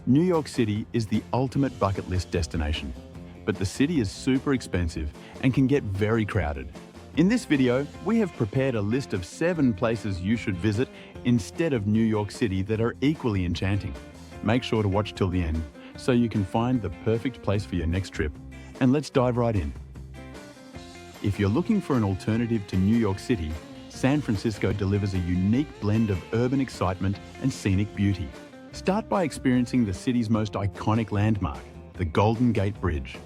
New York City is the ultimate bucket list destination, but the city is super expensive and can get very crowded. In this video, we have prepared a list of 7 places you should visit instead of New York City that are equally enchanting. Make sure to watch till the end so you can find the perfect place for your next trip. And let's dive right in. If you're looking for an alternative to New York City, San Francisco delivers a unique blend of urban excitement and scenic beauty. Start by experiencing the city's most iconic landmark, the Golden Gate Bridge.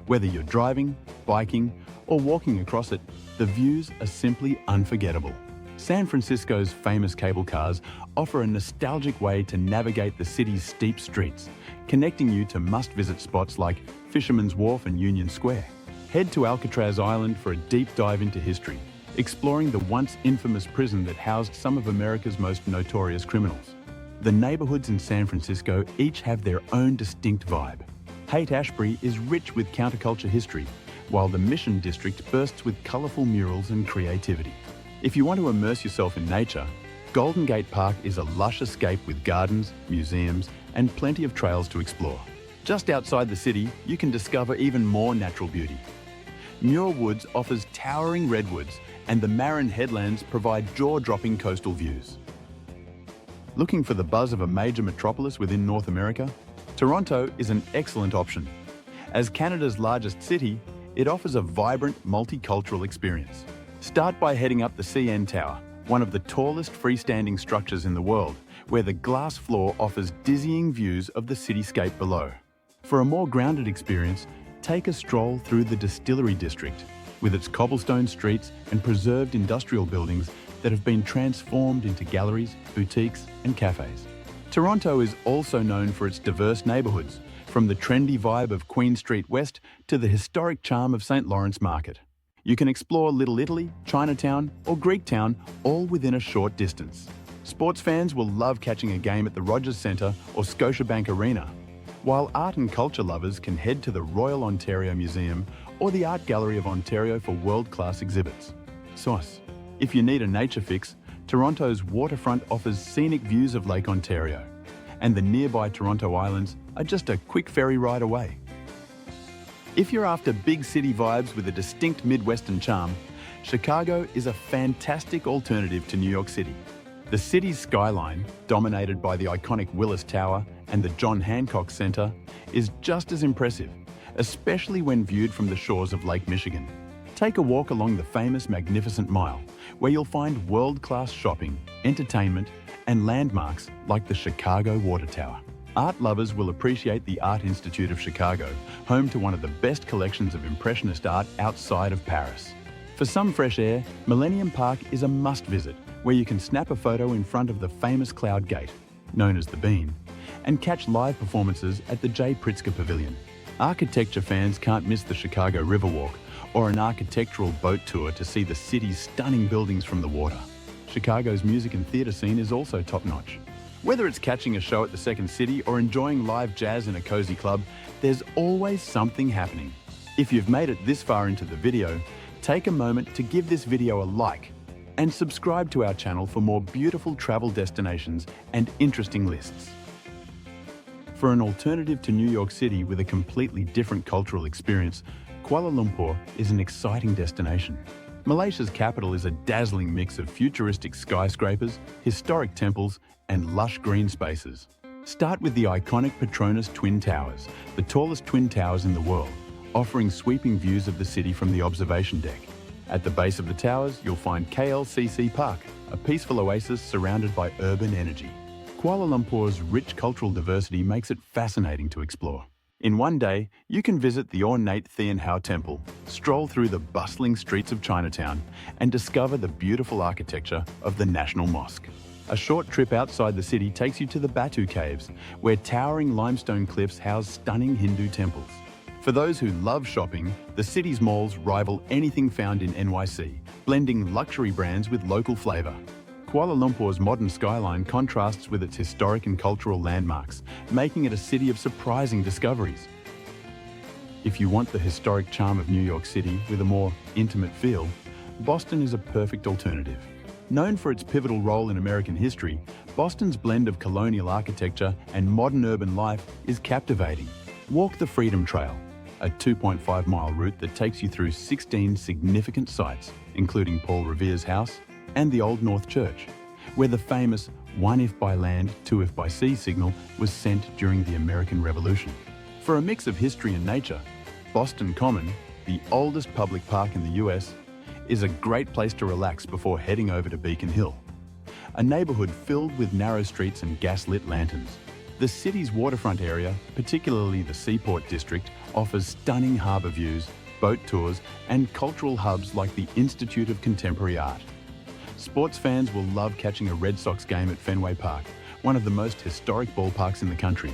Whether you're driving, biking, or walking across it, the views are simply unforgettable. San Francisco's famous cable cars offer a nostalgic way to navigate the city's steep streets, connecting you to must-visit spots like Fisherman's Wharf and Union Square. Head to Alcatraz Island for a deep dive into history, exploring the once infamous prison that housed some of America's most notorious criminals. The neighborhoods in San Francisco each have their own distinct vibe. Haight-Ashbury is rich with counterculture history, while the Mission District bursts with colorful murals and creativity. If you want to immerse yourself in nature, Golden Gate Park is a lush escape with gardens, museums, and plenty of trails to explore. Just outside the city, you can discover even more natural beauty. Muir Woods offers towering redwoods, and the Marin Headlands provide jaw-dropping coastal views. Looking for the buzz of a major metropolis within North America? Toronto is an excellent option. As Canada's largest city, it offers a vibrant, multicultural experience. Start by heading up the CN Tower, one of the tallest freestanding structures in the world, where the glass floor offers dizzying views of the cityscape below. For a more grounded experience, take a stroll through the Distillery District, with its cobblestone streets and preserved industrial buildings that have been transformed into galleries, boutiques, and cafes. Toronto is also known for its diverse neighbourhoods, from the trendy vibe of Queen Street West to the historic charm of St. Lawrence Market. You can explore Little Italy, Chinatown, or Greektown, all within a short distance. Sports fans will love catching a game at the Rogers Centre or Scotiabank Arena, while art and culture lovers can head to the Royal Ontario Museum or the Art Gallery of Ontario for world-class exhibits. Sauce. If you need a nature fix, Toronto's waterfront offers scenic views of Lake Ontario, and the nearby Toronto Islands are just a quick ferry ride away. If you're after big city vibes with a distinct Midwestern charm, Chicago is a fantastic alternative to New York City. The city's skyline, dominated by the iconic Willis Tower and the John Hancock Center, is just as impressive, especially when viewed from the shores of Lake Michigan. Take a walk along the famous Magnificent Mile, where you'll find world-class shopping, entertainment, and landmarks like the Chicago Water Tower. Art lovers will appreciate the Art Institute of Chicago, home to one of the best collections of Impressionist art outside of Paris. For some fresh air, Millennium Park is a must-visit, where you can snap a photo in front of the famous Cloud Gate, known as the Bean, and catch live performances at the J. Pritzker Pavilion. Architecture fans can't miss the Chicago Riverwalk, or an architectural boat tour to see the city's stunning buildings from the water. Chicago's music and theatre scene is also top-notch. Whether it's catching a show at the Second City or enjoying live jazz in a cozy club, there's always something happening. If you've made it this far into the video, take a moment to give this video a like and subscribe to our channel for more beautiful travel destinations and interesting lists. For an alternative to New York City with a completely different cultural experience, Kuala Lumpur is an exciting destination. Malaysia's capital is a dazzling mix of futuristic skyscrapers, historic temples, and lush green spaces. Start with the iconic Petronas Twin Towers, the tallest twin towers in the world, offering sweeping views of the city from the observation deck. At the base of the towers, you'll find KLCC Park, a peaceful oasis surrounded by urban energy. Kuala Lumpur's rich cultural diversity makes it fascinating to explore. In one day, you can visit the ornate Thian Hao Temple, stroll through the bustling streets of Chinatown, and discover the beautiful architecture of the National Mosque. A short trip outside the city takes you to the Batu Caves, where towering limestone cliffs house stunning Hindu temples. For those who love shopping, the city's malls rival anything found in NYC, blending luxury brands with local flavor. Kuala Lumpur's modern skyline contrasts with its historic and cultural landmarks, making it a city of surprising discoveries. If you want the historic charm of New York City with a more intimate feel, Boston is a perfect alternative. Known for its pivotal role in American history, Boston's blend of colonial architecture and modern urban life is captivating. Walk the Freedom Trail, a 2.5-mile route that takes you through 16 significant sites, including Paul Revere's house and the Old North Church, where the famous "one if by land, two if by sea" signal was sent during the American Revolution. For a mix of history and nature, Boston Common, the oldest public park in the US, is a great place to relax before heading over to Beacon Hill, a neighborhood filled with narrow streets and gas-lit lanterns. The city's waterfront area, particularly the Seaport District, offers stunning harbour views, boat tours, and cultural hubs like the Institute of Contemporary Art. Sports fans will love catching a Red Sox game at Fenway Park, one of the most historic ballparks in the country.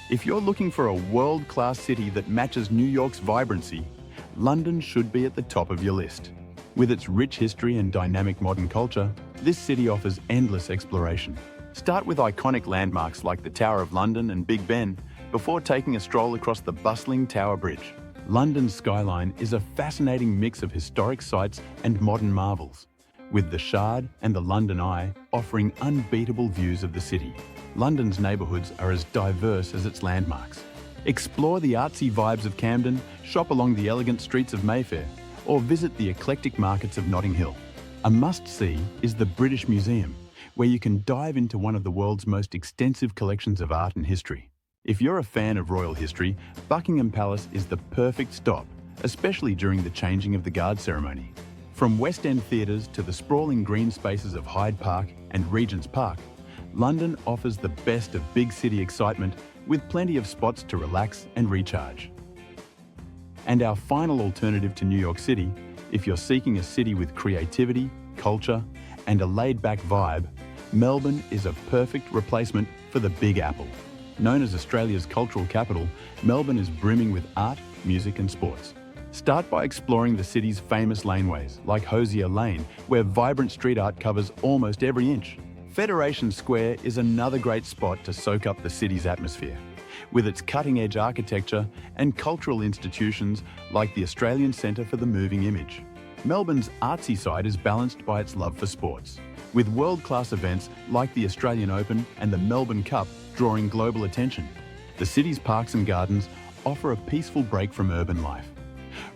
If you're looking for a world-class city that matches New York's vibrancy, London should be at the top of your list. With its rich history and dynamic modern culture, this city offers endless exploration. Start with iconic landmarks like the Tower of London and Big Ben before taking a stroll across the bustling Tower Bridge. London's skyline is a fascinating mix of historic sites and modern marvels, with the Shard and the London Eye offering unbeatable views of the city. London's neighbourhoods are as diverse as its landmarks. Explore the artsy vibes of Camden, shop along the elegant streets of Mayfair, or visit the eclectic markets of Notting Hill. A must-see is the British Museum, where you can dive into one of the world's most extensive collections of art and history. If you're a fan of royal history, Buckingham Palace is the perfect stop, especially during the changing of the guard ceremony. From West End theatres to the sprawling green spaces of Hyde Park and Regent's Park, London offers the best of big city excitement with plenty of spots to relax and recharge. And our final alternative to New York City, if you're seeking a city with creativity, culture, and a laid-back vibe, Melbourne is a perfect replacement for the Big Apple. Known as Australia's cultural capital, Melbourne is brimming with art, music, and sports. Start by exploring the city's famous laneways, like Hosier Lane, where vibrant street art covers almost every inch. Federation Square is another great spot to soak up the city's atmosphere, with its cutting-edge architecture and cultural institutions like the Australian Centre for the Moving Image. Melbourne's artsy side is balanced by its love for sports, with world-class events like the Australian Open and the Melbourne Cup drawing global attention. The city's parks and gardens offer a peaceful break from urban life.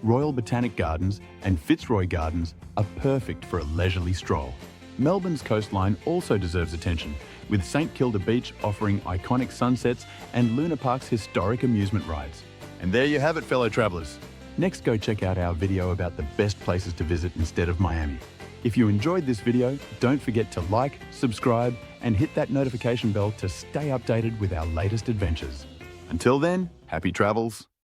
Royal Botanic Gardens and Fitzroy Gardens are perfect for a leisurely stroll. Melbourne's coastline also deserves attention, with St Kilda Beach offering iconic sunsets and Luna Park's historic amusement rides. And there you have it, fellow travellers. Next, go check out our video about the best places to visit instead of Miami. If you enjoyed this video, don't forget to like, subscribe, and hit that notification bell to stay updated with our latest adventures. Until then, happy travels.